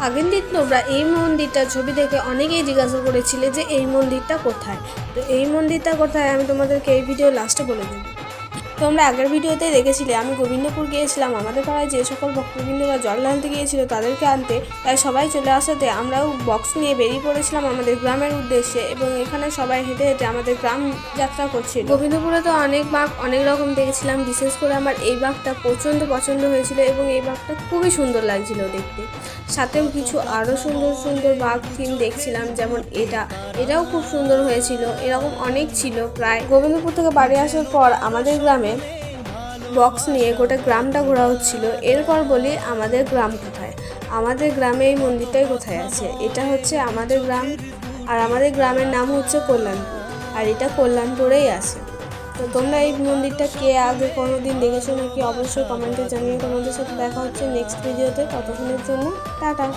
আগের দিন তোমরা এই মন্দিরটার ছবি দেখে অনেকেই জিজ্ঞাসা করেছিলে যে এই মন্দিরটা কোথায়। তো এই মন্দিরটা কোথায় আমি তোমাদেরকে এই ভিডিও লাস্টে বলে দেবো। তোমরা আগের ভিডিওতে দেখেছিলে আমি গোবিন্দপুর গিয়েছিলাম, আমাদের পাড়ায় যে সকল ভক্তবৃন্দরা জল ঢালতে গিয়েছিল তাদেরকে আনতে। তাই সবাই চলে আসাতে আমরাও বক্স নিয়ে বেরিয়ে পড়েছিলাম আমাদের গ্রামের উদ্দেশ্যে, এবং এখানে সবাই হেঁটে হেঁটে আমাদের গ্রাম যাত্রা করছিল। গোবিন্দপুরে তো অনেক বাঘ অনেক রকম দেখেছিলাম, বিশেষ করে আমার এই বাঘটা প্রচণ্ড পছন্দ হয়েছিল এবং এই বাঘটা খুবই সুন্দর লাগছিল দেখতে। সাথেও কিছু আরও সুন্দর সুন্দর বাঘ থিম দেখছিলাম, যেমন এটাও খুব সুন্দর হয়েছিল। এরকম অনেক ছিল। প্রায় গোবিন্দপুর থেকে বাড়ি আসার পর আমাদের গ্রামে বক্স নিয়ে গোটা গ্রামটা ঘোরা হচ্ছিল। এরপর বলি আমাদের গ্রাম কোথায়। আমাদের গ্রামে এই মন্দিরটাই কোথায় আছে। এটা হচ্ছে আমাদের গ্রাম, আর আমাদের গ্রামের নাম হচ্ছে কল্যাণপুর, আর এটা কল্যাণপুরেই আছে। তো তোমরা এই মন্দিরটা কে আগে কোনো দিন দেখেছো নাকি অবশ্যই কমেন্টে জানিয়ে। তোমাদের সাথে দেখা হচ্ছে নেক্সট ভিডিওতে। ততক্ষণের জন্য টাটা।